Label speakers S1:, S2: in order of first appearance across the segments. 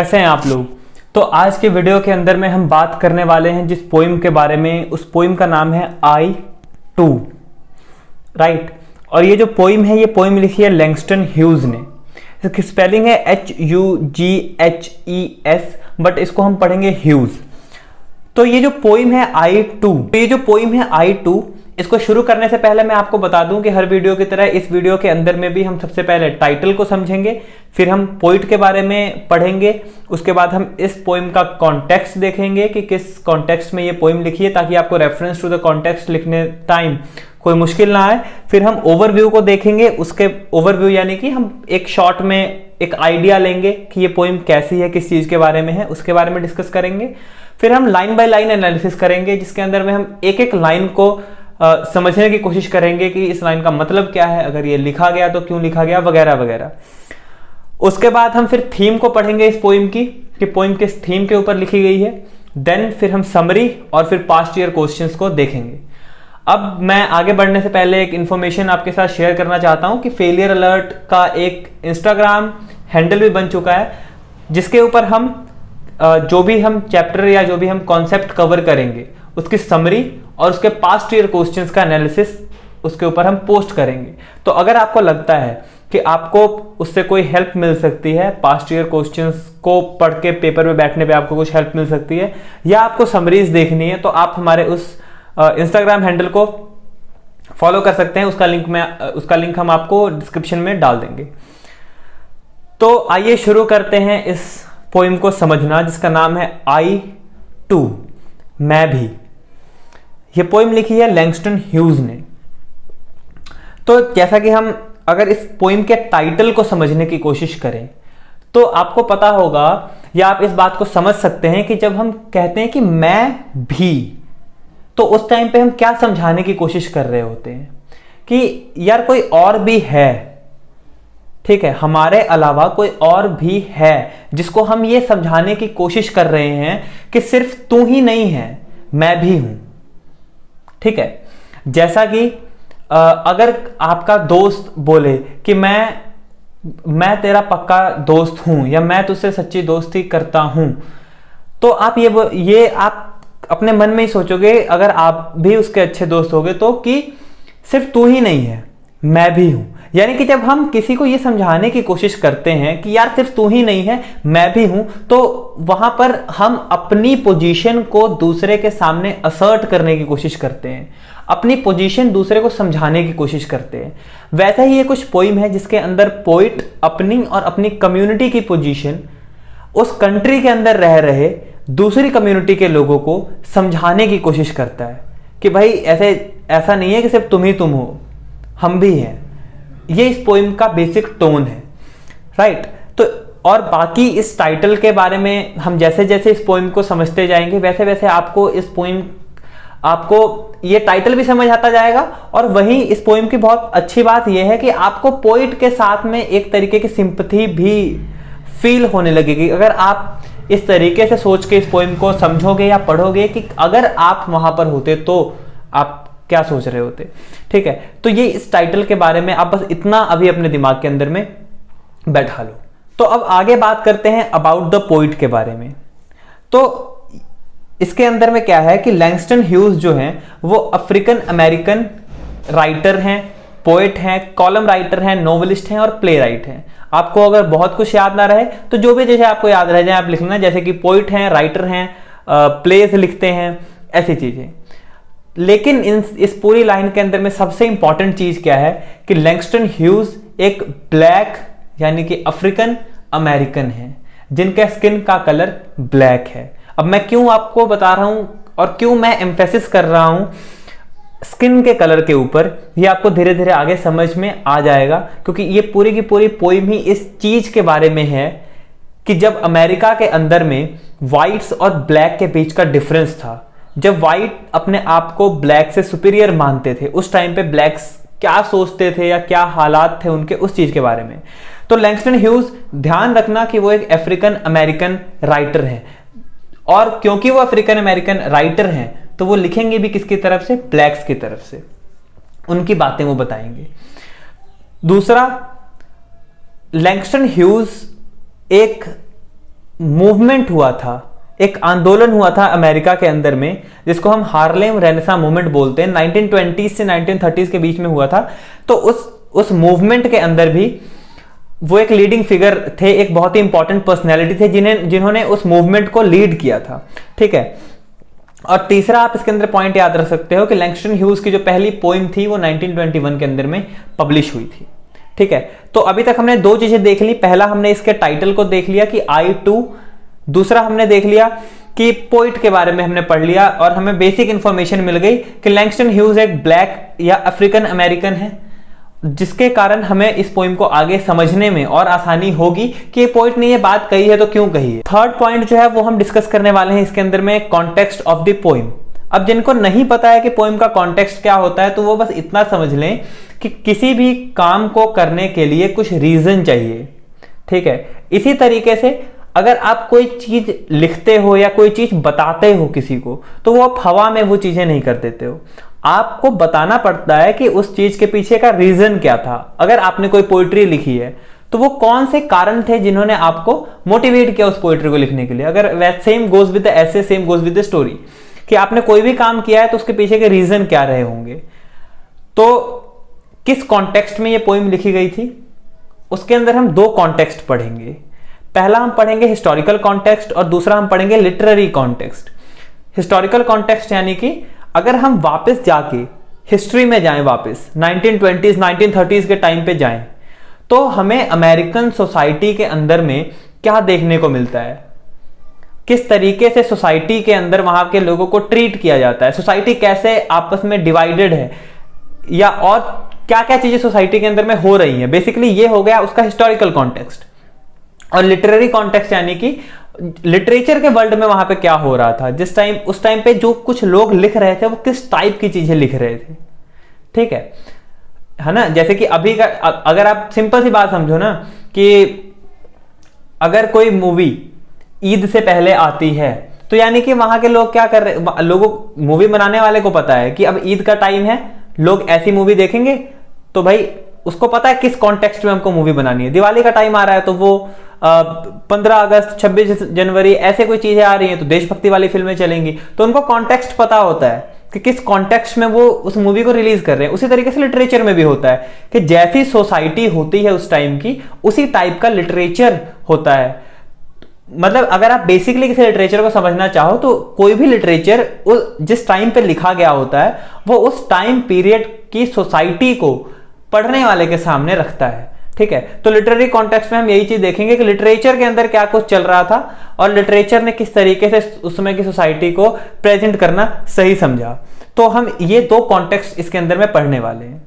S1: कैसे हैं आप लोग। तो आज के वीडियो के अंदर में हम बात करने वाले हैं जिस पोइम के बारे में। उस पोइम का नाम है आई टू, राइट। और ये जो पोइम है, ये पोइम लिखी है लैंगस्टन ह्यूज ने। इसकी स्पेलिंग है HUGHES, बट इसको हम पढ़ेंगे ह्यूज। तो ये जो पोइम है आई टू, ये जो पोइम है आई टू, इसको शुरू करने से पहले मैं आपको बता दूं कि हर वीडियो की तरह इस वीडियो के अंदर में भी हम सबसे पहले टाइटल को समझेंगे, फिर हम पोइट के बारे में पढ़ेंगे, उसके बाद हम इस पोइम का कॉन्टेक्स्ट देखेंगे कि किस कॉन्टेक्स्ट में ये पोइम लिखी है, ताकि आपको रेफरेंस टू द कॉन्टेक्स्ट लिखने टाइम कोई मुश्किल ना आए। फिर हम ओवरव्यू को देखेंगे। उसके ओवरव्यू यानी कि हम एक शॉर्ट में एक आइडिया लेंगे कि ये पोइम कैसी है, किस चीज के बारे में है, उसके बारे में डिस्कस करेंगे। फिर हम लाइन बाय लाइन एनालिसिस करेंगे, जिसके अंदर में हम एक एक लाइन को समझने की कोशिश करेंगे कि इस लाइन का मतलब क्या है, अगर ये लिखा गया तो क्यों लिखा गया, वगैरह वगैरह। उसके बाद हम फिर थीम को पढ़ेंगे इस पोइम की, कि पोइम किस थीम के ऊपर लिखी गई है। देन फिर हम समरी और फिर पास्ट ईयर क्वेश्चंस को देखेंगे। अब मैं आगे बढ़ने से पहले एक इंफॉर्मेशन आपके साथ शेयर करना चाहता हूं कि फेलियर अलर्ट का एक इंस्टाग्राम हैंडल भी बन चुका है, जिसके ऊपर हम जो भी हम चैप्टर या जो भी हम कॉन्सेप्ट कवर करेंगे उसकी समरी और उसके पास्ट ईयर क्वेश्चंस का एनालिसिस उसके ऊपर हम पोस्ट करेंगे। तो अगर आपको लगता है कि आपको उससे कोई हेल्प मिल सकती है, पास्ट ईयर क्वेश्चंस को पढ़ के पेपर में बैठने पे आपको कुछ हेल्प मिल सकती है, या आपको समरीज देखनी है, तो आप हमारे उस इंस्टाग्राम हैंडल को फॉलो कर सकते हैं। उसका लिंक हम आपको डिस्क्रिप्शन में डाल देंगे। तो आइए शुरू करते हैं इस पोइम को समझना, जिसका नाम है आई टू, मैं भी। ये पोइम लिखी है लैंगस्टन ह्यूज ने। तो जैसा कि हम अगर इस पोइम के टाइटल को समझने की कोशिश करें तो आपको पता होगा, या आप इस बात को समझ सकते हैं कि जब हम कहते हैं कि मैं भी, तो उस टाइम पे हम क्या समझाने की कोशिश कर रहे होते हैं कि यार कोई और भी है, ठीक है, हमारे अलावा कोई और भी है, जिसको हम ये समझाने की कोशिश कर रहे हैं कि सिर्फ तू ही नहीं है, मैं भी हूं। ठीक है, जैसा कि अगर आपका दोस्त बोले कि मैं तेरा पक्का दोस्त हूं, या मैं तुझसे सच्ची दोस्ती करता हूं, तो आप ये आप अपने मन में ही सोचोगे, अगर आप भी उसके अच्छे दोस्त होगे, तो कि सिर्फ तू ही नहीं है, मैं भी हूं। यानी कि जब हम किसी को ये समझाने की कोशिश करते हैं कि यार सिर्फ तू ही नहीं है, मैं भी हूं, तो वहां पर हम अपनी पोजीशन को दूसरे के सामने असर्ट करने की कोशिश करते हैं, अपनी पोजीशन दूसरे को समझाने की कोशिश करते हैं। वैसा ही ये कुछ पोइम है जिसके अंदर पोइट अपनी और अपनी कम्युनिटी की पोजीशन उस कंट्री के अंदर रह रहे दूसरी कम्युनिटी के लोगों को समझाने की कोशिश करता है कि भाई ऐसा नहीं है कि सिर्फ तुम ही तुम हो, हम भी हैं। ये इस पोइम का बेसिक टोन है, राइट। तो और बाकी इस टाइटल के बारे में हम जैसे जैसे इस पोइम को समझते जाएंगे, वैसे वैसे आपको ये टाइटल भी समझ आता जाएगा। और वहीं इस पोइम की बहुत अच्छी बात यह है कि आपको पोइट के साथ में एक तरीके की सिंपैथी भी फील होने लगेगी, अगर आप इस तरीके से सोच के इस पोइम को समझोगे या पढ़ोगे कि अगर आप वहां पर होते तो आप क्या सोच रहे होते। ठीक है, तो ये इस टाइटल के बारे में आप बस इतना अभी अपने दिमाग के अंदर में बैठा लो। तो अब आगे बात करते हैं अबाउट द पोइट के बारे में। तो इसके अंदर में क्या है कि लैंगस्टन ह्यूज जो हैं वो अफ्रीकन अमेरिकन राइटर हैं, पोएट हैं, कॉलम राइटर हैं, नोवेलिस्ट हैं और प्ले राइट हैं। आपको अगर बहुत कुछ याद ना रहे तो जो भी जैसे आपको याद रह जाए आप लिखना, जैसे कि पोइट हैं, राइटर हैं, प्लेस लिखते हैं, ऐसी चीजें। लेकिन इस पूरी लाइन के अंदर में सबसे इंपॉर्टेंट चीज क्या है कि लैंगस्टन ह्यूज एक ब्लैक यानी कि अफ्रीकन अमेरिकन है, जिनका स्किन का कलर ब्लैक है। अब मैं क्यों आपको बता रहा हूं और क्यों मैं एम्फेसिस कर रहा हूं स्किन के कलर के ऊपर, ये आपको धीरे धीरे आगे समझ में आ जाएगा, क्योंकि ये पूरी की पूरी पोइम ही इस चीज के बारे में है कि जब अमेरिका के अंदर में व्हाइट्स और ब्लैक के बीच का डिफरेंस था, जब व्हाइट अपने आप को ब्लैक से सुपीरियर मानते थे, उस टाइम पे ब्लैक्स क्या सोचते थे या क्या हालात थे उनके, उस चीज के बारे में। तो लैंगस्टन ह्यूज, ध्यान रखना कि वो एक अफ्रीकन अमेरिकन राइटर है, और क्योंकि वो अफ्रीकन अमेरिकन राइटर हैं तो वो लिखेंगे भी किसकी तरफ से, ब्लैक्स की तरफ से, उनकी बातें वो बताएंगे। दूसरा, लैंगस्टन ह्यूज एक मूवमेंट हुआ था, एक आंदोलन हुआ था अमेरिका के अंदर में, जिसको हम हार्लेम रेनेसां मूवमेंट बोलते हैं, 1920 से 1930 के बीच में हुआ था। तो उस मूवमेंट के अंदर भी वो एक लीडिंग फिगर थे, एक बहुत ही इंपॉर्टेंट पर्सनैलिटी थे जिन्होंने उस मूवमेंट को लीड किया था, ठीक है। और तीसरा आप इसके अंदर पॉइंट याद रख सकते हो कि लैंगस्टन ह्यूज की जो पहली पोइम थी वो 1921 के अंदर में पब्लिश हुई थी, ठीक है। तो अभी तक हमने दो चीजें देख ली, पहला हमने इसके टाइटल को देख लिया कि I2, दूसरा हमने देख लिया कि पोइट के बारे में हमने पढ़ लिया और हमें बेसिक इंफॉर्मेशन मिल गई कि लैंगस्टन ह्यूज एक ब्लैक या अफ्रीकन अमेरिकन है, जिसके कारण हमें इस पोइम को आगे समझने में और आसानी होगी कि पोइट ने ये बात कही है तो क्यों कही है। थर्ड पॉइंट जो है वो हम डिस्कस करने वाले हैं इसके अंदर में, कॉन्टेक्स्ट ऑफ द पोइम। अब जिनको नहीं पता है कि पोइम का कॉन्टेक्स्ट क्या होता है तो वो बस इतना समझ लें कि किसी भी काम को करने के लिए कुछ रीजन चाहिए, ठीक है। इसी तरीके से अगर आप कोई चीज लिखते हो या कोई चीज बताते हो किसी को, तो वो आप हवा में वो चीजें नहीं कर देते हो, आपको बताना पड़ता है कि उस चीज के पीछे का रीजन क्या था। अगर आपने कोई पोइट्री लिखी है तो वो कौन से कारण थे जिन्होंने आपको मोटिवेट किया उस पोइट्री को लिखने के लिए। अगर same goes with the essay, same goes with the story, कि आपने कोई भी काम किया है तो उसके पीछे के रीजन क्या रहे होंगे। तो किस कॉन्टेक्स्ट में ये पोइम लिखी गई थी, उसके अंदर हम दो कॉन्टेक्स्ट पढ़ेंगे। पहला हम पढ़ेंगे हिस्टोरिकल कॉन्टेक्स्ट और दूसरा हम पढ़ेंगे लिटरेरी कॉन्टेक्स्ट। हिस्टोरिकल कॉन्टेक्स्ट यानी कि अगर हम वापस जाके हिस्ट्री में जाएं, वापस 1920s 1930s के टाइम पे जाएं, तो हमें अमेरिकन सोसाइटी के अंदर में क्या देखने को मिलता है, किस तरीके से सोसाइटी के अंदर वहां के लोगों को ट्रीट किया जाता है, सोसाइटी कैसे आपस में डिवाइडेड है, या और क्या क्या चीजें सोसाइटी के अंदर में हो रही हैं। बेसिकली ये हो गया उसका हिस्टोरिकल कॉन्टेक्स्ट। और लिटरेरी कॉन्टेक्स्ट यानी कि लिटरेचर के वर्ल्ड में वहां पे क्या हो रहा था, जिस टाइम उस टाइम पे जो कुछ लोग लिख रहे थे वो किस टाइप की चीजें लिख रहे थे, ठीक है ना। जैसे कि अभी का अगर आप सिंपल सी बात समझो ना, कि अगर कोई मूवी ईद से पहले आती है तो यानी कि वहां के लोग क्या कर रहे, लोगों मूवी बनाने वाले को पता है कि अब ईद का टाइम है, लोग ऐसी मूवी देखेंगे, तो भाई उसको पता है किस कॉन्टेक्स्ट में हमको मूवी बनानी है। दिवाली का टाइम आ रहा है तो वो 15 अगस्त 26 जनवरी ऐसे कोई चीजें आ रही हैं तो देशभक्ति वाली फिल्में चलेंगी, तो उनको कॉन्टेक्स्ट पता होता है कि किस कॉन्टेक्स्ट में वो उस मूवी को रिलीज कर रहे हैं। उसी तरीके से लिटरेचर में भी होता है कि जैसी सोसाइटी होती है उस टाइम की, उसी टाइप का लिटरेचर होता है। मतलब अगर आप बेसिकली किसी लिटरेचर को समझना चाहो तो कोई भी लिटरेचर जिस टाइम पे लिखा गया होता है वो उस टाइम पीरियड की सोसाइटी को पढ़ने वाले के सामने रखता है, ठीक है। तो लिटरेरी कॉन्टेक्स्ट में हम यही चीज देखेंगे कि लिटरेचर के अंदर क्या कुछ चल रहा था और लिटरेचर ने किस तरीके से उस समय की सोसाइटी को प्रेजेंट करना सही समझा। तो हम ये दो कॉन्टेक्स्ट इसके अंदर में पढ़ने वाले हैं।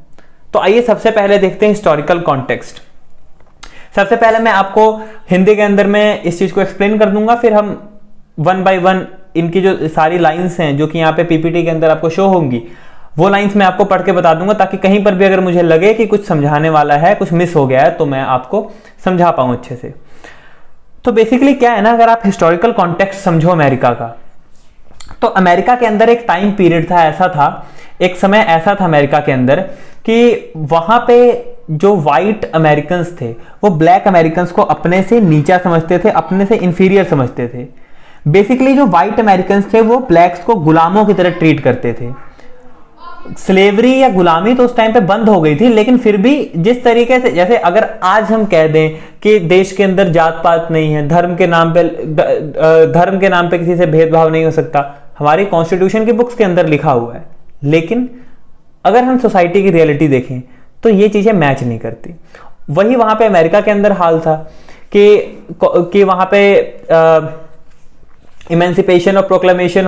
S1: तो आइए सबसे पहले देखते हैं हिस्टोरिकल कॉन्टेक्स्ट। सबसे पहले मैं आपको हिंदी के अंदर में इस चीज को एक्सप्लेन कर दूंगा, फिर हम वन बाय वन इनकी जो सारी लाइंस हैं जो कि यहाँ पे पीपीटी के अंदर आपको शो होंगी, वो लाइंस मैं आपको पढ़ के बता दूंगा, ताकि कहीं पर भी अगर मुझे लगे कि कुछ समझाने वाला है, कुछ मिस हो गया है, तो मैं आपको समझा पाऊं अच्छे से। तो बेसिकली क्या है ना, अगर आप हिस्टोरिकल कॉन्टेक्स्ट समझो अमेरिका का, तो अमेरिका के अंदर एक टाइम पीरियड था, ऐसा था, एक समय ऐसा था अमेरिका के अंदर कि वहां पे जो व्हाइट अमेरिकन्स थे वो ब्लैक अमेरिकन्स को अपने से नीचा समझते थे, अपने से इंफीरियर समझते थे। बेसिकली जो व्हाइट अमेरिकन्स थे वो ब्लैक्स को गुलामों की तरह ट्रीट करते थे। स्लेवरी या गुलामी तो उस टाइम पे बंद हो गई थी, लेकिन फिर भी जिस तरीके से, जैसे अगर आज हम कह दें कि देश के अंदर जात पात नहीं है, धर्म के नाम पे किसी से भेदभाव नहीं हो सकता, हमारी कॉन्स्टिट्यूशन की बुक्स के अंदर लिखा हुआ है, लेकिन अगर हम सोसाइटी की रियलिटी देखें तो ये चीजें मैच नहीं करती। वही वहां पे अमेरिका के अंदर हाल था कि वहां पे इमेंसिपेशन और प्रोक्लेमेशन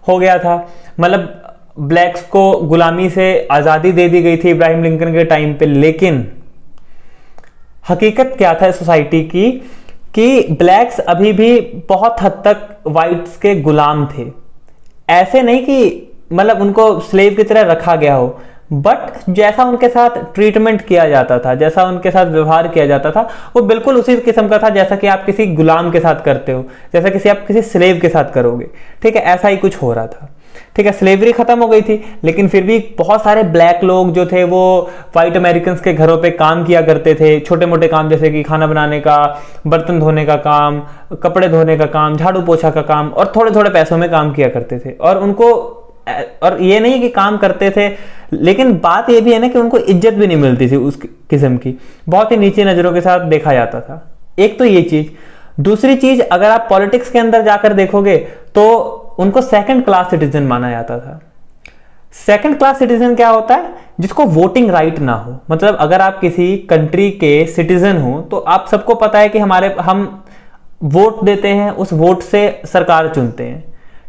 S1: हो गया था, मतलब ब्लैक्स को गुलामी से आजादी दे दी गई थी इब्राहिम लिंकन के टाइम पे। लेकिन हकीकत क्या था सोसाइटी की कि ब्लैक्स अभी भी बहुत हद तक व्हाइट्स के गुलाम थे। ऐसे नहीं कि मतलब उनको स्लेव की तरह रखा गया हो, बट जैसा उनके साथ ट्रीटमेंट किया जाता था, जैसा उनके साथ व्यवहार किया जाता था, वो बिल्कुल उसी किस्म का था जैसा कि आप किसी गुलाम के साथ करते हो, जैसा आप किसी स्लेव के साथ करोगे, ठीक है, ऐसा ही कुछ हो रहा था, ठीक है, स्लेवरी खत्म हो गई थी, लेकिन फिर भी बहुत सारे ब्लैक लोग जो थे वो वाइट अमेरिकन के घरों पे काम किया करते थे, छोटे मोटे काम जैसे कि खाना बनाने का, बर्तन धोने का काम, कपड़े धोने का काम, झाड़ू पोछा का काम, और थोड़े थोड़े पैसों में काम किया करते थे। और ये नहीं कि काम करते थे, लेकिन बात ये भी है ना कि उनको इज्जत भी नहीं मिलती थी उस किस्म की, बहुत ही नीचे नजरों के साथ देखा जाता था। एक तो ये चीज। दूसरी चीज, अगर आप पॉलिटिक्स के अंदर जाकर देखोगे तो उनको सेकंड क्लास सिटीजन माना जाता था। सेकंड क्लास सिटीजन क्या होता है? जिसको वोटिंग राइट ना हो। मतलब अगर आप किसी कंट्री के सिटीजन हो तो आप सबको पता है कि हम वोट देते हैं, उस वोट से सरकार चुनते हैं,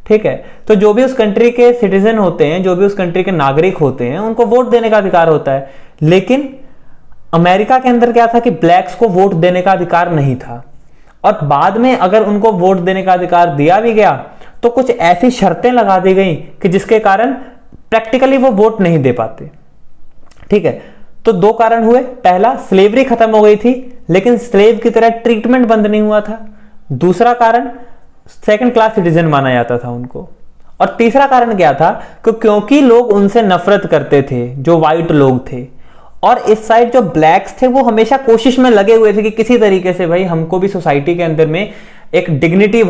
S1: ठीक है। तो जो भी उस कंट्री के सिटीजन होते हैं, जो भी उस कंट्री के नागरिक होते हैं, उनको वोट देने का अधिकार होता है। लेकिन अमेरिका के अंदर क्या था कि ब्लैक्स को वोट देने का अधिकार नहीं था, और बाद में अगर उनको वोट देने का अधिकार दिया भी गया तो कुछ ऐसी शर्तें लगा दी गई कि जिसके कारण प्रैक्टिकली वो वोट नहीं दे पाते, ठीक है। तो दो कारण हुए। पहला, स्लेवरी खत्म हो गई थी लेकिन स्लेव की तरह ट्रीटमेंट बंद नहीं हुआ था। दूसरा कारण, सेकंड क्लास सिटीजन माना जाता था उनको। और तीसरा कारण क्या था कि क्योंकि लोग उनसे नफरत करते थे, जो वाइट लोग थे, और इस साइड जो ब्लैक्स थे वो हमेशा कोशिश में लगे हुए थे कि किसी तरीके से भाई हमको भी सोसाइटी के अंदर में एक डिग्निटी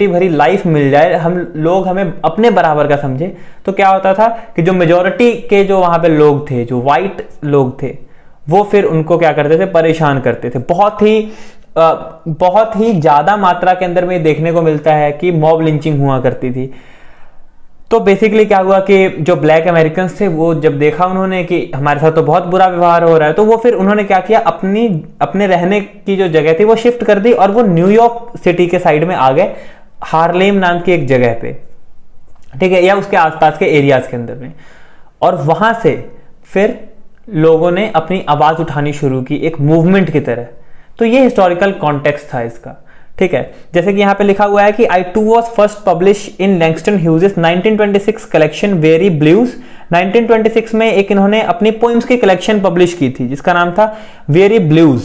S1: भरी लाइफ मिल जाए, हमें अपने बराबर का समझे। तो क्या होता था कि जो मेजॉरिटी के जो वहां पे लोग थे, जो वाइट लोग थे, वो फिर उनको क्या करते थे? परेशान करते थे। बहुत ही ज्यादा मात्रा के अंदर में देखने को मिलता है कि मॉब लिंचिंग हुआ करती थी। तो बेसिकली क्या हुआ कि जो ब्लैक अमेरिकन थे वो जब देखा उन्होंने कि हमारे साथ तो बहुत बुरा व्यवहार हो रहा है, तो वो फिर उन्होंने क्या किया, अपने रहने की जो जगह थी वो शिफ्ट कर दी और वो न्यूयॉर्क सिटी के साइड में आ गए, हार्लेम नाम की एक जगह पे, ठीक है, या उसके आसपास के एरियाज के अंदर में। और वहां से फिर लोगों ने अपनी आवाज उठानी शुरू की, एक मूवमेंट की तरह। तो ये हिस्टोरिकल कॉन्टेक्स्ट था इसका, ठीक है। जैसे कि यहां पे लिखा हुआ है कि I Too was first published in Langston Hughes 1926 collection Weary Blues। 1926 में एक इन्होंने अपनी पोइम्स की कलेक्शन पब्लिश की थी जिसका नाम था वेरी ब्लूज,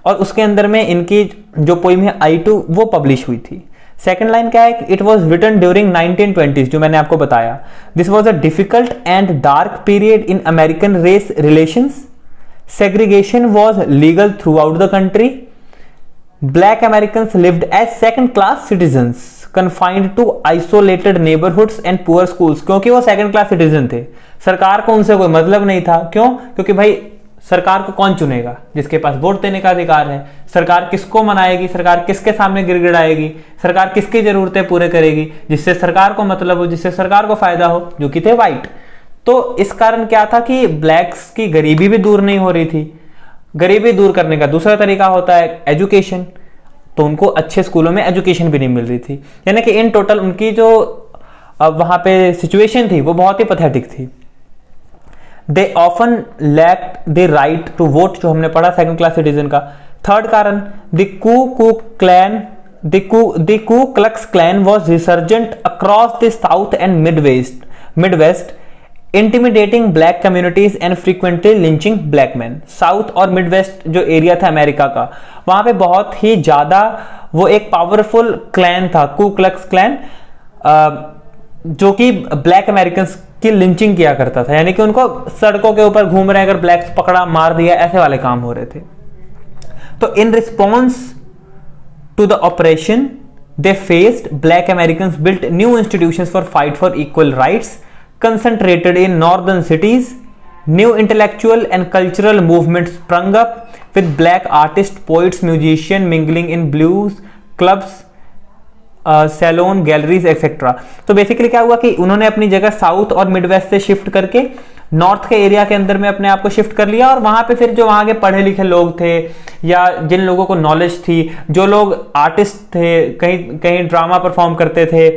S1: और उसके अंदर में इनकी जो पोइम है I Too वो पब्लिश हुई थी। सेकेंड लाइन क्या है? It was written during 1920s, जो मैंने आपको बताया। This was a difficult and dark period in American race relations. Segregation was legal throughout the country. Black Americans lived as second class citizens, confined to isolated neighborhoods and poor schools। क्योंकि वो second class citizen थे, सरकार को उनसे कोई मतलब नहीं था। क्यों? क्योंकि भाई सरकार को कौन चुनेगा? जिसके पास वोट देने का अधिकार है। सरकार किसको मनाएगी? सरकार किसके सामने गिड़गिड़ाएगी? सरकार किसकी जरूरतें पूरे करेगी? जिससे सरकार को मतलब हो, जिससे सरकार को फायदा हो, जो कि थे वाइट। तो इस कारण क्या था कि ब्लैक्स की गरीबी भी दूर नहीं हो रही थी। गरीबी दूर करने का दूसरा तरीका होता है एजुकेशन। तो उनको अच्छे स्कूलों में एजुकेशन भी नहीं मिल रही थी, यानी कि इन टोटल उनकी जो वहां पे सिचुएशन थी वो बहुत ही पैथेटिक थी। They often lacked the right to vote, जो हमने पढ़ा सेकंड क्लास सिटीजन का। थर्ड कारण, the Ku Klux Klan was resurgent across the South and Midwest, intimidating black communities and frequently lynching black man. South और Midwest जो area था America का, वहां पे बहुत ही ज्यादा वो एक पावरफुल क्लैन था, कू क्लक्स क्लैन, जो कि ब्लैक अमेरिकन की लिंचिंग किया करता था, यानी कि उनको सड़कों के ऊपर घूम रहे, अगर ब्लैक्स पकड़ा, मार दिया, ऐसे वाले काम हो रहे थे। तो in response to the oppression they faced, black American built new institutions for fight for equal rights concentrated in northern cities. New intellectual and cultural movements sprung up with black artists, poets, musicians mingling in blues clubs, salon, galleries etcetera. तो basically क्या हुआ कि उन्होंने अपनी जगह south और Midwest से shift करके नॉर्थ के एरिया के अंदर में अपने आप को शिफ्ट कर लिया, और वहां पे फिर जो वहां के पढ़े लिखे लोग थे या जिन लोगों को नॉलेज थी, जो लोग आर्टिस्ट थे, कहीं कहीं ड्रामा परफॉर्म करते थे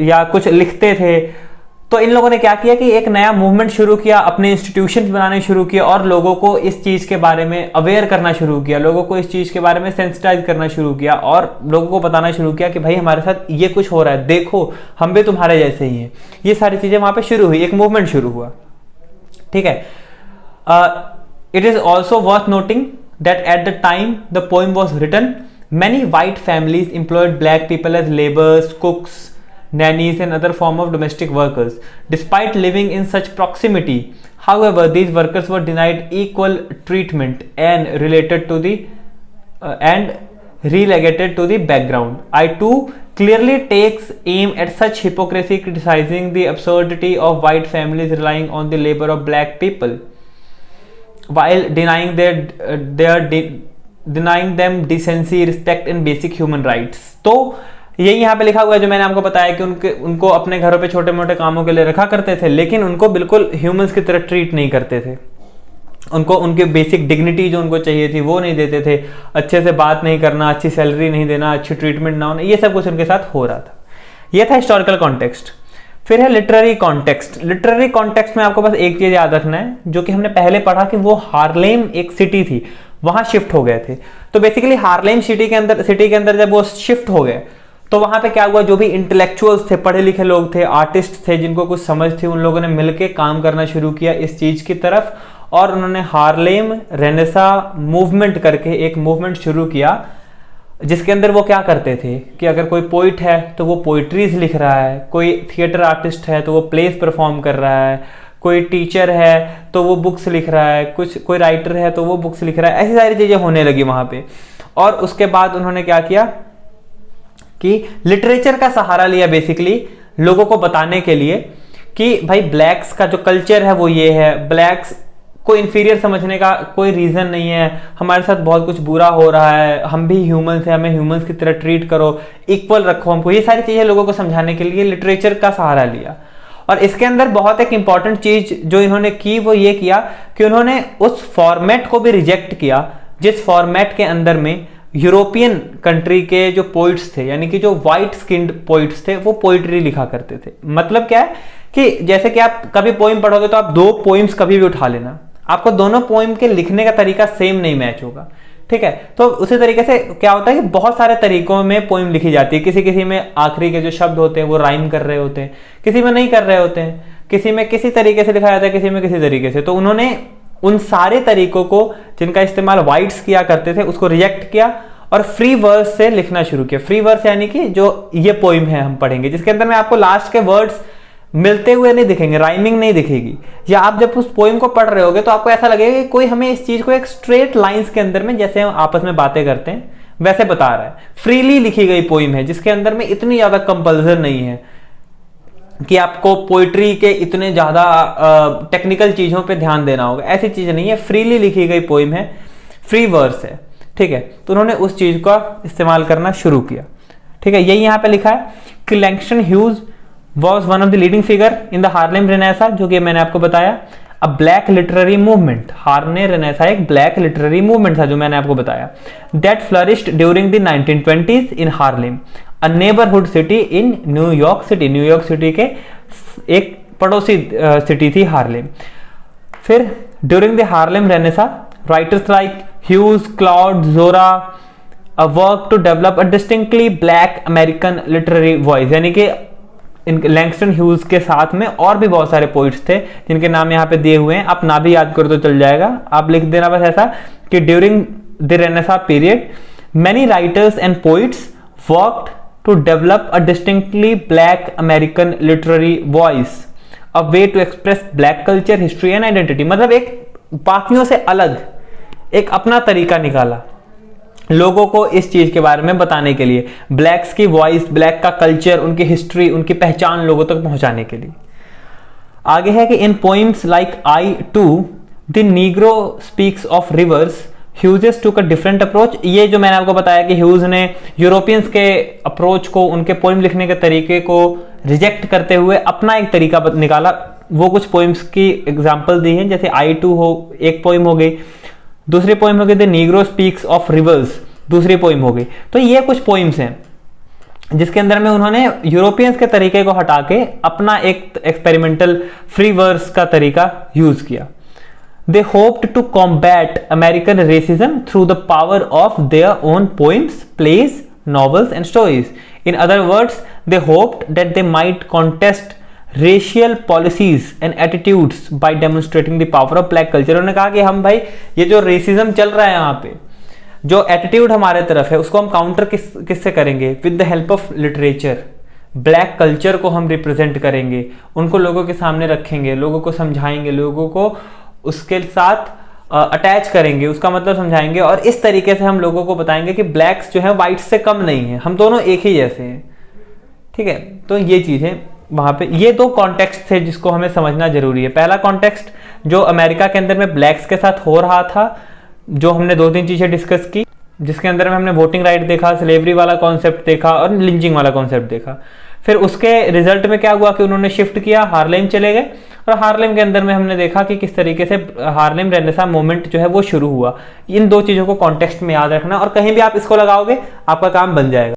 S1: या कुछ लिखते थे, तो इन लोगों ने क्या किया कि एक नया मूवमेंट शुरू किया, अपने इंस्टीट्यूशंस बनाने शुरू किए और लोगों को इस चीज के बारे में अवेयर करना शुरू किया, लोगों को इस चीज के बारे में सेंसिटाइज करना शुरू किया और लोगों को बताना शुरू किया कि भाई हमारे साथ ये कुछ हो रहा है, देखो हम भी तुम्हारे जैसे ही हैं। ये सारी चीजें वहां पे शुरू हुई, एक मूवमेंट शुरू हुआ, ठीक है। It is also worth noting that at the time the poem was written, many white families employed black people as laborers, cooks, nannies and other form of domestic workers. Despite living in such proximity, however, these workers were denied equal treatment and relegated to the background. I2 clearly takes aim at such hypocrisy, criticizing the absurdity of white families relying on the labor of black people while denying them decency, respect and basic human rights. तो यही यहाँ पे लिखा हुआ है जो मैंने आपको बताया कि उनको अपने घरों पे छोटे मोटे कामों के लिए रखा करते थे, लेकिन उनको बिल्कुल ह्यूमंस की तरह ट्रीट नहीं करते थे। उनको उनके बेसिक डिग्निटी जो उनको चाहिए थी वो नहीं देते थे, अच्छे से बात नहीं करना, अच्छी सैलरी नहीं देना, अच्छी ट्रीटमेंट ना होना, ये सब कुछ उनके साथ हो रहा था। ये था हिस्टोरिकल कॉन्टेक्स्ट। फिर है लिटरेरी कॉन्टेक्स्ट। लिटरेरी कॉन्टेक्स्ट में आपको बस एक चीज याद रखना है, जो कि हमने पहले पढ़ा कि वो हार्लेम एक सिटी थी, वहां शिफ्ट हो गए थे। तो बेसिकली हार्लेम सिटी के अंदर जब वो शिफ्ट हो गए तो वहां पे क्या हुआ, जो भी इंटेलेक्चुअल्स थे, पढ़े लिखे लोग थे, आर्टिस्ट थे, जिनको कुछ समझ थी, उन लोगों ने मिलकर काम करना शुरू किया इस चीज की तरफ, और उन्होंने हार्लेम रेनेसा मूवमेंट करके एक मूवमेंट शुरू किया, जिसके अंदर वो क्या करते थे कि अगर कोई पोइट है तो वो पोइट्रीज लिख रहा है, कोई थिएटर आर्टिस्ट है तो वो प्लेस परफॉर्म कर रहा है, कोई टीचर है तो वो बुक्स लिख रहा है, कोई राइटर है तो वो बुक्स लिख रहा है, ऐसी सारी चीजें होने लगी वहां पे। और उसके बाद उन्होंने क्या किया कि लिटरेचर का सहारा लिया, बेसिकली लोगों को बताने के लिए कि भाई ब्लैक्स का जो कल्चर है वो ये है, ब्लैक्स को इंफीरियर समझने का कोई रीजन नहीं है, हमारे साथ बहुत कुछ बुरा हो रहा है, हम भी ह्यूमंस हैं, हमें ह्यूमंस की तरह ट्रीट करो, इक्वल रखो हमको, ये सारी चीजें लोगों को समझाने के लिए लिटरेचर का सहारा लिया। और इसके अंदर बहुत एक इंपॉर्टेंट चीज जो इन्होंने की वो ये किया कि उन्होंने उस फॉर्मेट को भी रिजेक्ट किया जिस फॉर्मेट के अंदर में यूरोपियन कंट्री के जो पोइट्स थे, यानी कि जो व्हाइट स्किन्ड पोइट्स थे, वो पोइट्री लिखा करते थे। मतलब क्या है कि जैसे कि आप कभी पोइम पढ़ोगे तो आप दो पोइम्स कभी भी उठा लेना, आपको दोनों पोइम के लिखने का तरीका सेम नहीं मैच होगा, ठीक है। तो उसी तरीके से क्या होता है कि बहुत सारे तरीकों में पोइम लिखी जाती है, किसी में आखिरी के जो शब्द होते हैं वो राइम कर रहे होते हैं, किसी में नहीं कर रहे होते हैं, किसी में किसी तरीके से लिखा जाता है, किसी में किसी तरीके से। तो उन्होंने उन सारे तरीकों को जिनका इस्तेमाल व्हाइट्स किया करते थे उसको रिजेक्ट किया और फ्री वर्स से लिखना शुरू किया। फ्री वर्स यानी कि जो ये पोइम है हम पढ़ेंगे, जिसके अंदर में आपको लास्ट के वर्ड्स मिलते हुए नहीं दिखेंगे, राइमिंग नहीं दिखेगी, या आप जब उस पोइम को पढ़ रहे होगे तो आपको ऐसा लगेगा कि कोई हमें इस चीज को एक स्ट्रेट लाइंस के अंदर में, जैसे हम आपस में बातें करते हैं वैसे बता रहा है। फ्रीली लिखी गई पोइम है जिसके अंदर में इतनी ज्यादा कंपल्सन नहीं है कि आपको पोइट्री के इतने ज्यादा टेक्निकल चीजों पे ध्यान देना होगा, ऐसी चीज नहीं है। फ्रीली लिखी गई पोइम है, फ्री वर्स है, ठीक है। तो उन्होंने उस चीज का इस्तेमाल करना शुरू किया, ठीक है। यही यहां पे लिखा है कि Langston Hughes was one of the leading figure in the Harlem Renaissance, जो कि मैंने आपको बताया। A black literary movement, Harley Renaissance एक black literary movement था जो मैंने आपको बताया, that flourished during the 1920s in Harlem, a neighborhood city in New York City, New York city के एक पड़ोसी सिटी थी हार्लेम। फिर during the Harlem Renaissance, writers like Hughes, Claude, Zora worked to develop a distinctly black American literary voice, यानी कि Langston Hughes के साथ में और भी बहुत सारे पोइट्स थे जिनके नाम यहाँ पे दिए हुए हैं, आप ना भी याद करो तो चल जाएगा, आप लिख देना बस ऐसा कि during the Renaissance period many writers and poets worked to develop a distinctly black American literary voice, a way to express black culture, history and identity. मतलब एक बाकियों से अलग एक अपना तरीका निकाला लोगों को इस चीज के बारे में बताने के लिए, ब्लैक्स की वॉइस, ब्लैक का कल्चर, उनकी हिस्ट्री, उनकी पहचान लोगों तक पहुंचाने के लिए। आगे है कि in poems like I too the Negro speaks of rivers, Hughes took a different approach. ये जो मैंने आपको बताया कि ह्यूज ने यूरोपियंस के अप्रोच को, उनके पोइम लिखने के तरीके को रिजेक्ट करते हुए अपना एक तरीका निकाला। वो कुछ पोइम्स की एग्जाम्पल दी है, जैसे आई टू हो एक पोइम हो गई, दूसरी पोइम हो गई the Negro speaks of reverse, दूसरी पोइम हो गई। तो ये कुछ पोइम्स हैं जिसके अंदर में उन्होंने यूरोपियंस के तरीके को हटा के अपना एक एक्सपेरिमेंटल फ्री वर्स का तरीका यूज किया। They hoped to combat American racism through the power of their own poems, plays, novels and stories. In other words, they hoped that they might contest racial policies and attitudes by demonstrating the power of black culture. उन्होंने कहा कि हम भाई ये जो racism चल रहा है यहाँ पे, जो एटीट्यूड हमारे तरफ है, उसको हम काउंटर किससे करेंगे? With the help of literature. Black culture को हम रिप्रेजेंट करेंगे, उनको लोगों के सामने रखेंगे, लोगों को समझाएंगे, लोगों को उसके साथ अटैच करेंगे, उसका मतलब समझाएंगे, और इस तरीके से हम लोगों को बताएंगे कि ब्लैक्स जो है व्हाइट से कम नहीं है, हम दोनों एक ही जैसे हैं। ठीक है, तो ये चीज है वहां पे। ये दो कॉन्टेक्स्ट थे जिसको हमें समझना जरूरी है। पहला कॉन्टेक्स्ट जो अमेरिका के अंदर में ब्लैक्स के साथ हो रहा था, जो हमने 2-3 चीजें डिस्कस की, जिसके अंदर में हमने वोटिंग राइट देखा, स्लेवरी वाला कॉन्सेप्ट देखा और लिंचिंग वाला कॉन्सेप्ट देखा। फिर उसके रिजल्ट में क्या हुआ कि उन्होंने शिफ्ट किया, हार्लेम चले गए, और हार्लेम के अंदर में हमने देखा कि किस तरीके से हार्लेम रेनेसां मूवमेंट जो है वो शुरू हुआ। इन दो चीजों को कॉन्टेक्स्ट में याद रखना, और कहीं भी आप इसको लगाओगे आपका काम बन जाएगा।